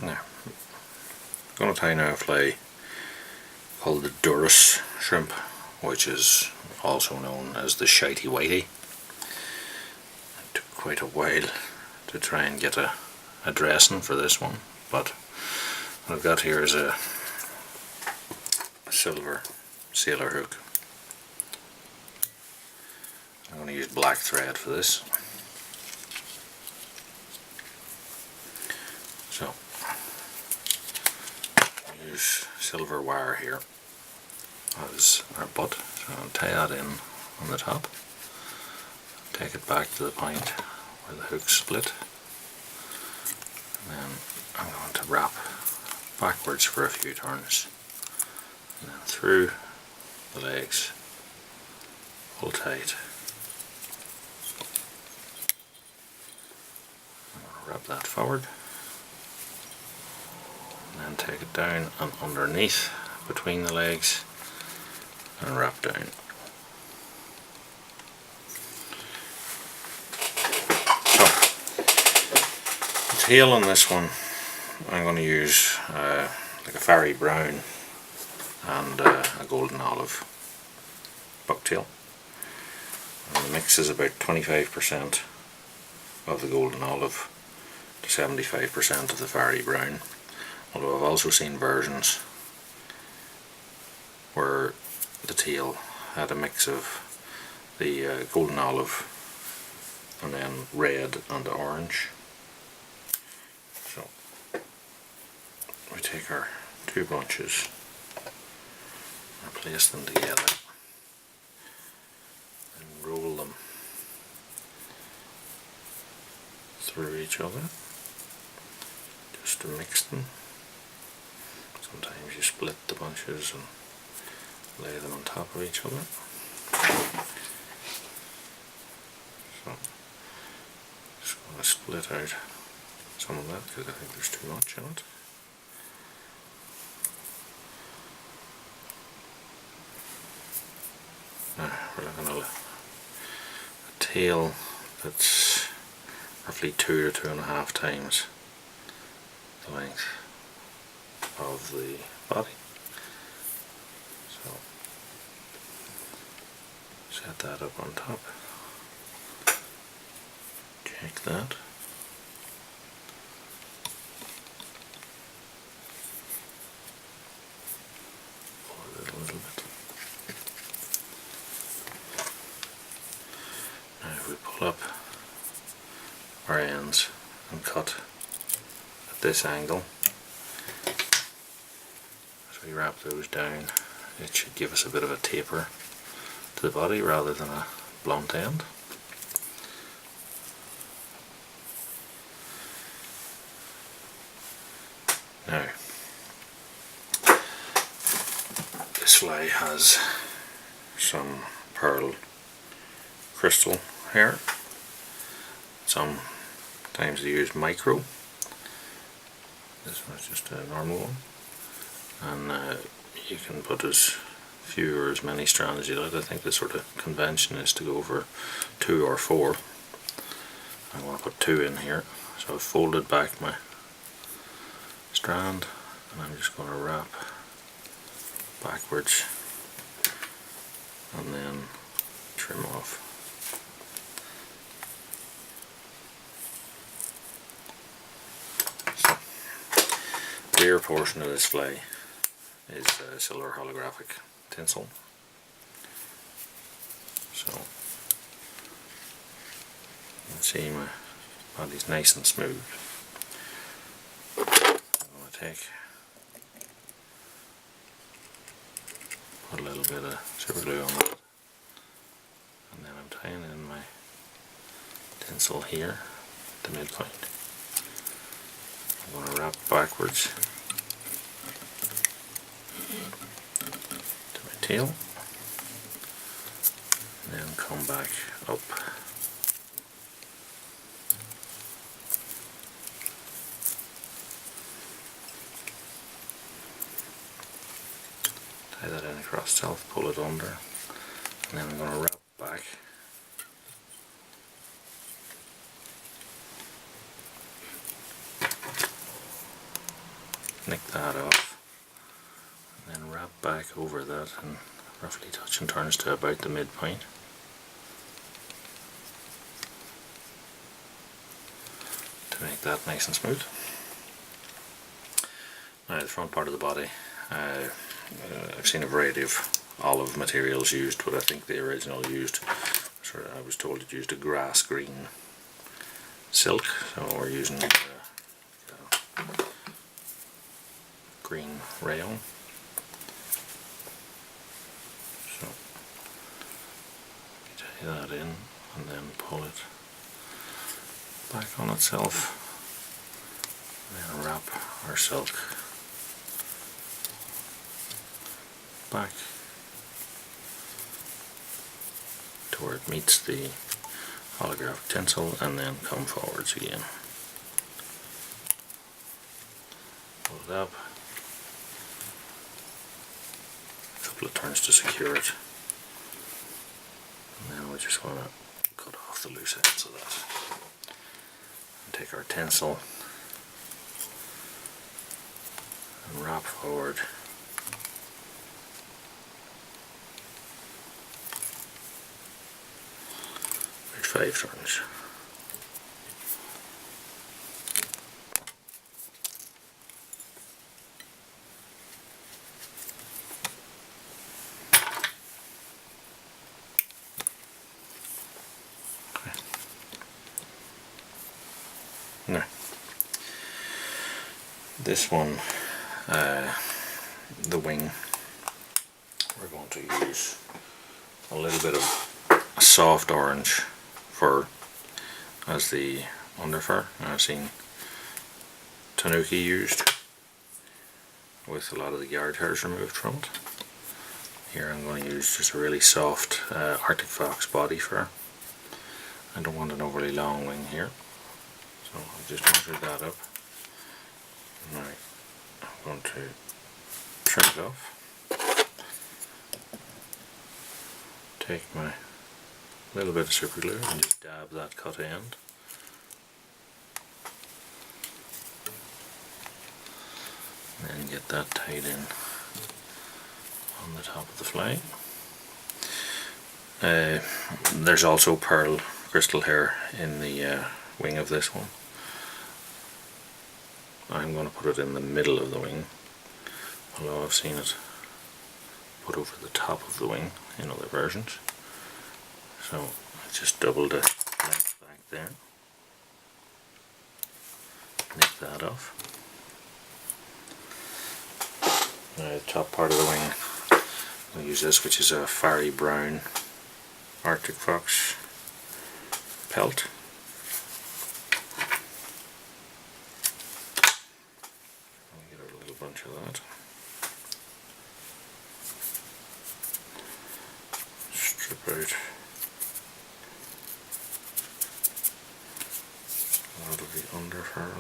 Now, I'm going to tie now a fly called the DURRIS shrimp, which is also known as the Shitey Whitey. It took quite a while to try and get a dressing for this one, but what I've got here is a silver sailor hook. I'm going to use black thread for this. So, use silver wire here as our butt. So I'll tie that in on the top, take it back to the point where the hook split, and then I'm going to wrap backwards for a few turns, and then through the legs, pull tight. I'm going to wrap that forward, and then take it down and underneath between the legs and wrap down. So, the tail on this one I'm going to use like a fairy brown and a golden olive bucktail. And the mix is about 25% of the golden olive to 75% of the fairy brown. Although I've also seen versions where the tail had a mix of the golden olive and then red and orange. So we take our two bunches and place them together and roll them through each other just to mix them. Sometimes you split the bunches and lay them on top of each other. So, just going to split out some of that because I think there's too much in it. Now we're looking at a tail that's roughly 2 to 2.5 times the length of the body. So set that up on top, check that, pull it a little bit. Now if we pull up our ends and cut at this angle, as we wrap those down, it should give us a bit of a taper to the body rather than a blunt end. Now, this fly has some pearl crystal here. Sometimes they use micro. This one's just a normal one, and you can put as few or as many strands as you like. I think the sort of convention is to go for 2 or 4. I want to put 2 in here, so I've folded back my strand and I'm just going to wrap backwards and then trim off. So, the rear portion of this fly is silver holographic tinsel. So you can see my body's nice and smooth. I'm going to put a little bit of super glue on that, and then I'm tying in my tinsel here at the midpoint. I'm going to wrap backwards to my tail, and then come back up. Tie that in across itself, pull it under, and then I'm going to wrap back. flick that off, and then wrap back over that and roughly touch and turns to about the midpoint. To make that nice and smooth. Now the front part of the body, I've seen a variety of olive materials used, but I think the original used, I was told it used a grass green silk, so we're using green rayon. So tie that in and then pull it back on itself, and then wrap our silk back to where it meets the holographic tinsel, and then come forwards again. Pull it up, a couple of turns to secure it, and then we just want to cut off the loose ends of that. And take our tinsel and wrap forward. About 5 turns. Okay. Now, this one, the wing, we're going to use a little bit of a soft orange fur as the underfur. I've seen tanuki used with a lot of the yard hairs removed from it. Here I'm going to use just a really soft Arctic fox body fur. I don't want an overly long wing here, so I've just measured that up. Now I'm going to trim it off. Take my little bit of super glue and just dab that cut end. And then get that tied in on the top of the fly. There's also pearl crystal hair in the wing of this one. I'm going to put it in the middle of the wing, although I've seen it put over the top of the wing in other versions. So I just double the length back there, nip that off. Now the top part of the wing, I'll use this, which is a fiery brown Arctic fox pelt. I'll get a little bunch of that. Strip out out of the underfur.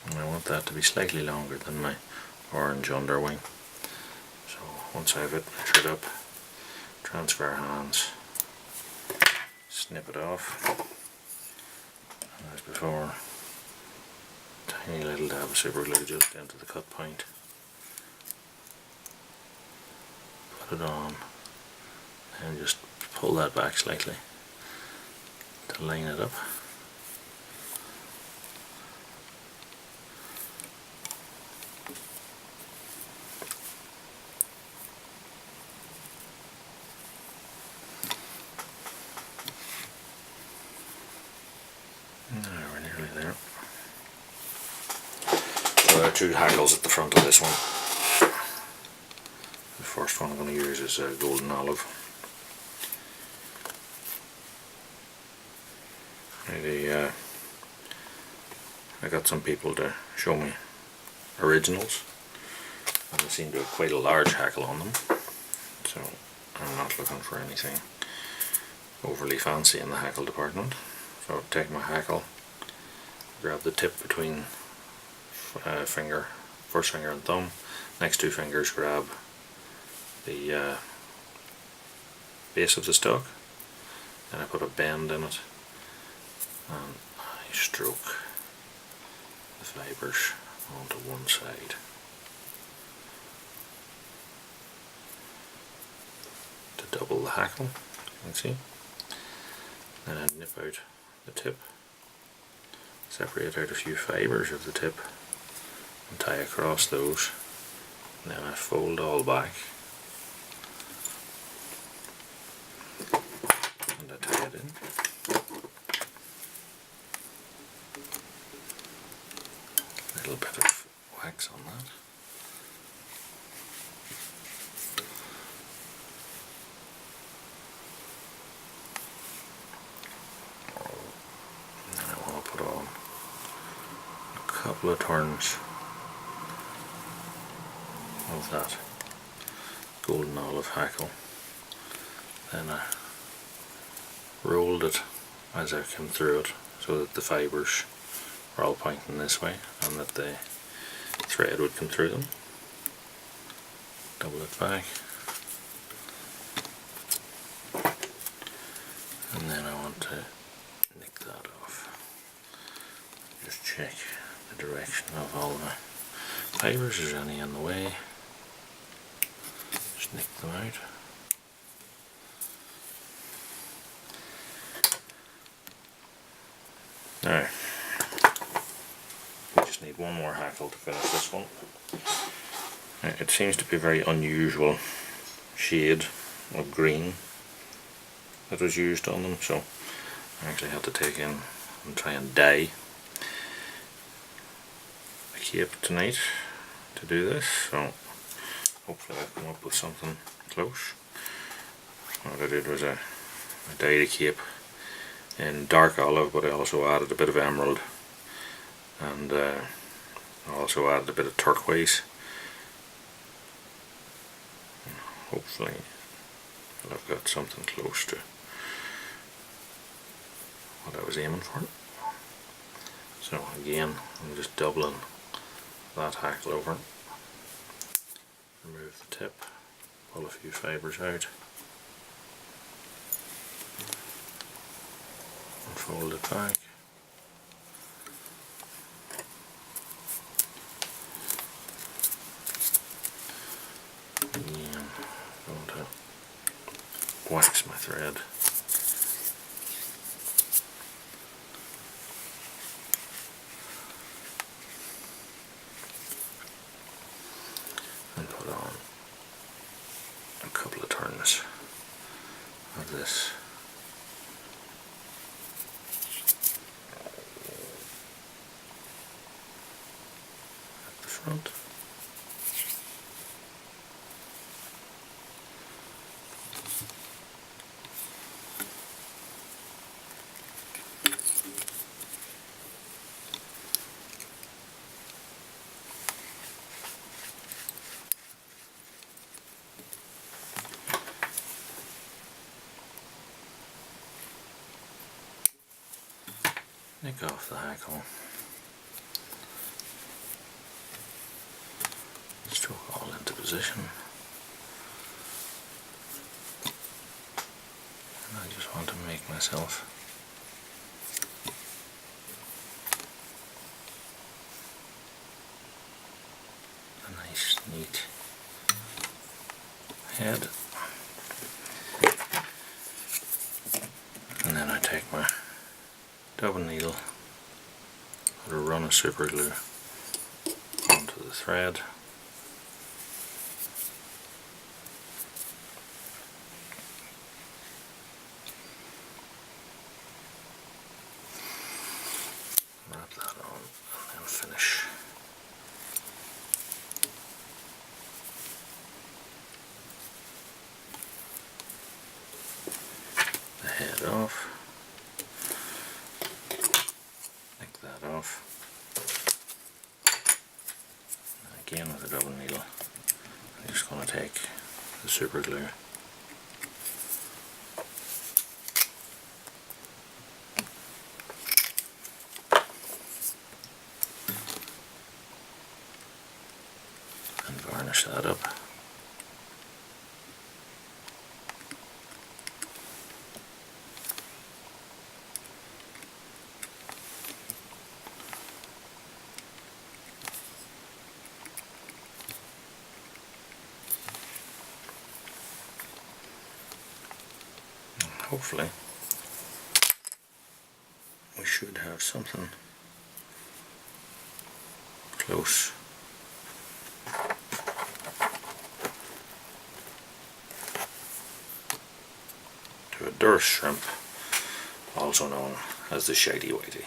And I want that to be slightly longer than my orange underwing. So once I have it measured up, transfer hands, snip it off, and as before, tiny little dab of super glue just down to the cut point. Put it on and just pull that back slightly to line it up. Now we're nearly there. So there are 2 hackles at the front of this one. The first one I'm going to use is a golden olive. I got some people to show me originals, and they seem to have quite a large hackle on them, so I'm not looking for anything overly fancy in the hackle department. So take my hackle, grab the tip between first finger and thumb, next 2 fingers grab the base of the stalk, Then I put a bend in it and I stroke the fibres onto one side to double the hackle, you can see. Then I nip out the tip, separate out a few fibres of the tip and tie across those, and then I fold all back and I tie it in. A little bit of wax on that. And then I want to put on a couple of turns of that golden olive hackle. Then I rolled it as I came through it so that the fibres were all pointing this way and that the thread would come through them. Double it back, and then I want to nick that off. Just check the direction of all my fibres. Is there any in the way? Just nick them out. Now, we just need one more hackle to finish this one. Now, it seems to be a very unusual shade of green that was used on them, so I actually had to take in and try and dye a cape tonight to do this, so hopefully I've come up with something close. What I did was I dyed a cape in dark olive, but I also added a bit of emerald, and I also added a bit of turquoise. Hopefully I've got something close to what I was aiming for. So again, I'm just doubling that hackle over, remove the tip, pull a few fibres out, and fold it back. Again, I'm going to wax my thread. And put on a couple of turns of this at the front. Nick off the hackle, stroke all into position, and I just want to make myself a nice neat head, and then I take my dubbing needle, put a run of super glue onto the thread, wrap that on, and then finish the head off. Off. Again with a double needle, I'm just going to take the super glue and varnish that up. hopefully we should have something close to a DURRIS shrimp, also known as the Shitey Whitey.